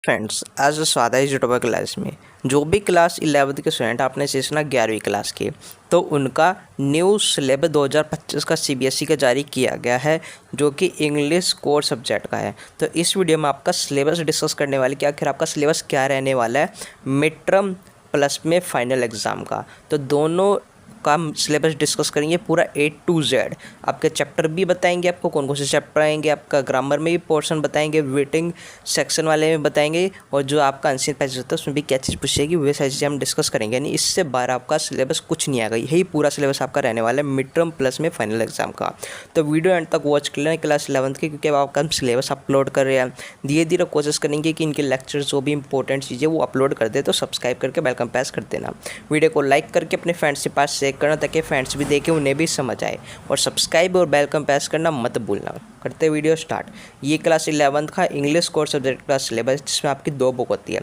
Friends, आज स्वागत है यूट्यूबर क्लास में। जो भी क्लास 11वीं के स्टूडेंट आपने से सुना 11वीं क्लास के, तो उनका न्यू सिलेबस 2025 का सीबीएसई का जारी किया गया है, जो कि इंग्लिश कोर सब्जेक्ट का है। तो इस वीडियो में आपका सिलेबस डिस्कस करने वाले कि आखिर आपका सिलेबस क्या रहने वाला है मिड टर्म प्लस में फाइनल एग्ज़ाम का। तो दोनों का सिलेबस डिस्कस करेंगे पूरा A to Z। आपके चैप्टर भी बताएंगे, आपको कौन कौन से चैप्टर आएंगे, आपका ग्रामर में भी पोर्शन बताएंगे, वेटिंग सेक्शन वाले में बताएंगे, और जो आपका आंसर पैसेज होता है उसमें भी क्या चीज़ पूछेगी वे सारी चीज़ें हम डिस्कस करेंगे। यानी इससे बाहर आपका सिलेबस कुछ नहीं आएगा, यही पूरा सिलेबस आपका रहने वाला है मिड टर्म प्लस में फाइनल एग्जाम का। तो वीडियो एंड तक वॉच कर लेना क्लास 11th की, क्योंकि अब आपका हम सिलेबस अपलोड कर रहे हैं। धीरे धीरे कोशिश करेंगे कि इनके लेक्चर्स जो भी इंपॉर्टेंट चीज़ें वो अपलोड कर दे। तो सब्सक्राइब करके बेल का प्रेस कर देना, वीडियो को लाइक करके अपने फ्रेंड्स के पास शेयर करना, ताकि फ्रेंड्स भी देखें उन्हें भी समझ आए। और सब्सक्राइब और बेल का प्रेस करना मत भूलना। करते वीडियो स्टार्ट। ये क्लास 11th का इंग्लिश कोर्स सब्जेक्ट का सिलेबस, जिसमें आपकी 2 बुक होती है,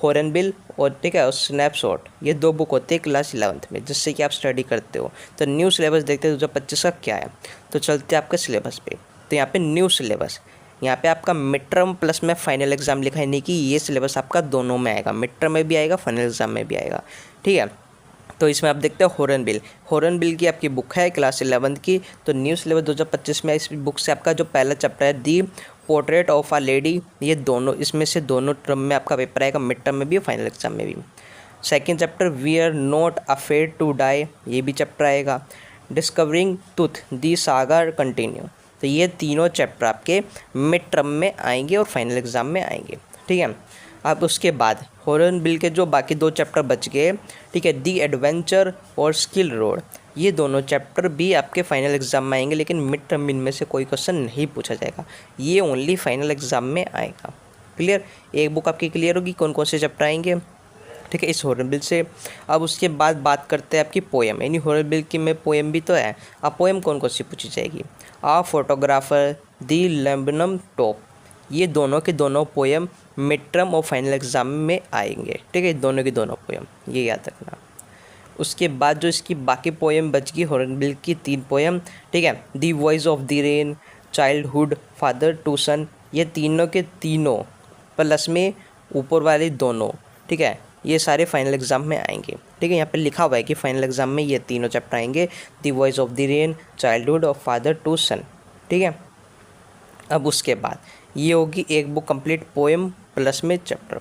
हॉर्नबिल और ठीक है और स्नैपशॉट। ये 2 बुक होती है क्लास 11th में, जिससे कि आप स्टडी करते हो। तो न्यू सिलेबस देखते हैं 2025 का क्या है। तो चलते हैं आपके सिलेबस पे। तो यहाँ पे न्यू सिलेबस, यहाँ पे आपका मिड टर्म प्लस में फाइनल एग्जाम लिखा है। नहीं कि ये सिलेबस आपका दोनों में आएगा, मिड टर्म में भी आएगा, फाइनल एग्जाम में भी आएगा। ठीक है, तो इसमें आप देखते हो हॉर्नबिल की आपकी बुक है क्लास 11th की। तो न्यू सिलेबस 2025 में इस बुक से आपका जो पहला चैप्टर है दी पोर्ट्रेट ऑफ अ लेडी, ये दोनों इसमें से दोनों टर्म में आपका पेपर आएगा, मिड टर्म में भी फाइनल एग्जाम में भी। Second chapter we are not afraid to die, ये भी चैप्टर आएगा। Discovering truth the saga continue. तो ये तीनों चैप्टर आपके मिड टर्म में आएंगे और फाइनल एग्जाम में आएंगे। ठीक है, अब उसके बाद हॉर्नबिल के जो बाकी 2 चैप्टर बच गए, ठीक है, दी एडवेंचर और स्किल रोड, ये दोनों चैप्टर भी आपके फाइनल एग्जाम में आएंगे, लेकिन मिड टर्म इनमें से कोई क्वेश्चन नहीं पूछा जाएगा, ये ओनली फाइनल एग्जाम में आएगा। क्लियर, एक बुक आपकी क्लियर होगी कौन कौन से चैप्टर आएंगे, ठीक है, इस हॉर्नबिल से। अब उसके बाद बात करते हैं आपकी पोएम, यानी हॉर्नबिल की में पोएम भी तो है। अब पोएम कौन कौन सी पूछी जाएगी, आ फोटोग्राफर, दी लेबनम टॉप, ये दोनों के दोनों पोएम मिड टर्म और फाइनल एग्जाम में आएंगे। ठीक है, दोनों की दोनों पोएम, ये याद रखना। उसके बाद जो इसकी बाकी पोएम बच गई हॉर्नबिल की 3 पोएम, ठीक है, the voice of the rain, childhood, father to son, ये तीनों के तीनों प्लस में ऊपर वाले दोनों, ठीक है, ये सारे फाइनल एग्जाम में आएंगे। ठीक है, यहाँ पे लिखा हुआ है कि फाइनल एग्जाम में ये तीनों चैप्टर आएंगे, दी voice of the rain, childhood और फादर टू सन। ठीक है, अब उसके बाद ये होगी एक बुक कंप्लीट पोएम प्लस में चैप्टर।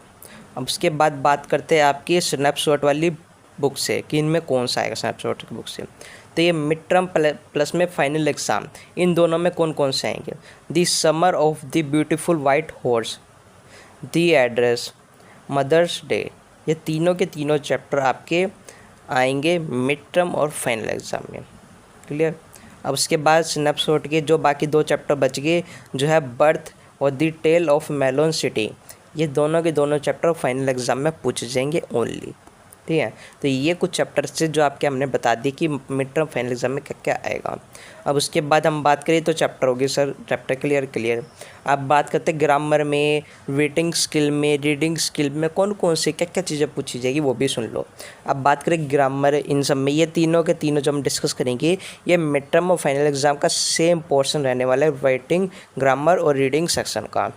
अब उसके बाद बात करते हैं आपकी स्नैपशॉट वाली बुक से कि इनमें कौन सा आएगा स्नैपशॉट की बुक से। तो ये मिड टर्म प्लस में फाइनल एग्ज़ाम, इन दोनों में कौन कौन से आएंगे, the summer of the beautiful white horse, the address, mother's day, ये तीनों के तीनों चैप्टर आपके आएंगे मिड टर्म और फाइनल एग्ज़ाम में। क्लियर, अब उसके बाद स्नैपशॉट के जो बाकी 2 चैप्टर बच गए, जो है बर्थ और the tale of melon city, ये दोनों के दोनों चैप्टर फाइनल एग्जाम में पूछे जाएंगे ओनली। ठीक है, तो ये कुछ चैप्टर से जो आपके हमने बता दी कि मिड टर्म फाइनल एग्जाम में क्या क्या आएगा। अब उसके बाद हम बात करें तो चैप्टर होगी सर, चैप्टर क्लियर। अब बात करते हैं ग्रामर में, वेटिंग स्किल में, रीडिंग स्किल में कौन कौन से क्या क्या चीज़ें पूछी जाएगी वो भी सुन लो। अब बात करें ग्रामर, इन सब में ये तीनों के तीनों जो हम डिस्कस करेंगे, ये मिड टर्म और फाइनल एग्जाम का सेम पोर्शन रहने वाला है, राइटिंग, ग्रामर और रीडिंग सेक्शन का।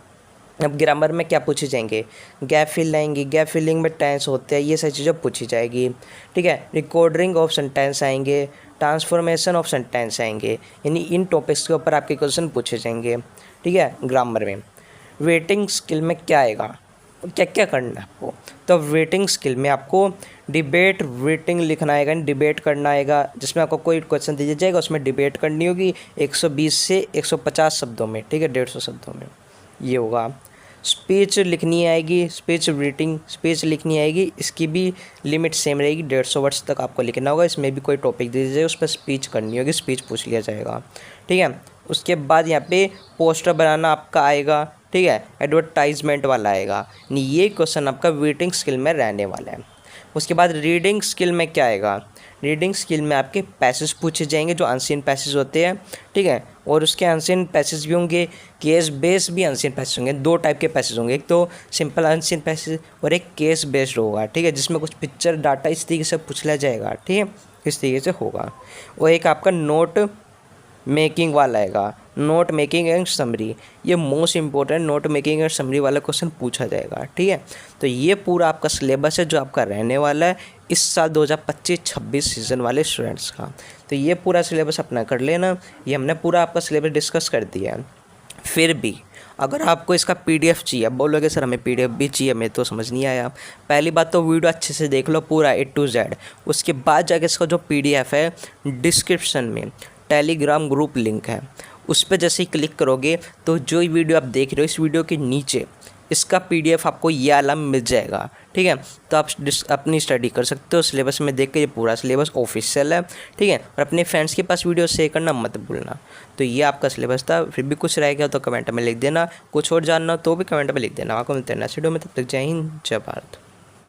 अब ग्रामर में क्या पूछे जाएंगे, गैप फिल आएंगी, गैप फिलिंग में टेंस होते हैं, ये सारी चीज़ें पूछी जाएगी। ठीक है, रिकॉर्डिंग ऑफ सेंटेंस आएंगे, ट्रांसफॉर्मेशन ऑफ सेंटेंस आएंगे, यानी इन टॉपिक्स के ऊपर आपके क्वेश्चन पूछे जाएंगे। ठीक है, ग्रामर में। वेटिंग स्किल में क्या आएगा, क्या क्या करना है आपको, तो वेटिंग स्किल में आपको डिबेट वेटिंग लिखना आएगा, डिबेट करना आएगा, जिसमें आपको कोई क्वेश्चन दिया जाएगा उसमें डिबेट करनी होगी 120 से 150 शब्दों में, ठीक है, 150 शब्दों में ये होगा। स्पीच लिखनी आएगी, स्पीच रीडिंग स्पीच लिखनी आएगी, इसकी भी लिमिट सेम रहेगी, 150 वर्ड्स तक आपको लिखना होगा। इसमें भी कोई टॉपिक दे दीजिए, उस पर स्पीच करनी होगी, स्पीच पूछ लिया जाएगा। ठीक है, उसके बाद यहाँ पे पोस्टर बनाना आपका आएगा, ठीक है, एडवर्टाइजमेंट वाला आएगा, नहीं ये क्वेश्चन आपका वेटिंग स्किल में रहने वाला है। उसके बाद रीडिंग स्किल में क्या आएगा, रीडिंग स्किल में आपके पैसेज पूछे जाएंगे जो अनसीन पैसेज होते हैं। ठीक है, और उसके अनसीन पैसेज भी होंगे, केस बेस्ड भी अनसीन पैसेज होंगे। 2 टाइप के पैसेज होंगे, एक तो सिंपल अनसीन पैसेज और एक केस बेस्ड होगा। ठीक है, जिसमें कुछ पिक्चर डाटा इस तरीके से पूछ लिया जाएगा। ठीक है, इस तरीके से होगा। और एक आपका नोट मेकिंग वाला आएगा, नोट मेकिंग एंड समरी। ये most important note making and summary वाला क्वेश्चन पूछा जाएगा, ठीक है। तो ये पूरा आपका सिलेबस है जो आपका रहने वाला है इस साल 2025-26 सीज़न वाले स्टूडेंट्स का। तो ये पूरा सिलेबस अपना कर लेना, ये हमने पूरा आपका सिलेबस डिस्कस कर दिया है। फिर भी अगर आपको इसका पीडीएफ चाहिए, अब बोलोगे सर हमें पीडीएफ भी चाहिए, हमें तो समझ नहीं आया। पहली बात तो वीडियो अच्छे से देख लो पूरा A to Z, उसके बाद जाके इसका जो पीडीएफ है डिस्क्रिप्शन में टेलीग्राम ग्रुप लिंक है, उस पर जैसे ही क्लिक करोगे तो जो वीडियो आप देख रहे हो इस वीडियो के नीचे इसका पीडीएफ आपको ये वाला मिल जाएगा, ठीक है। तो आप अपनी स्टडी कर सकते हो सिलेबस में देख के, ये पूरा सिलेबस ऑफिशियल है, ठीक है। और अपने फ्रेंड्स के पास वीडियो शेयर करना मत भूलना। तो ये आपका सिलेबस था, फिर भी कुछ रह गया तो कमेंट में लिख देना, कुछ और जानना तो भी कमेंट में लिख देना। आपको मिलते हैं नेक्स्ट वीडियो में, तब तक जय हिंद जय भारत।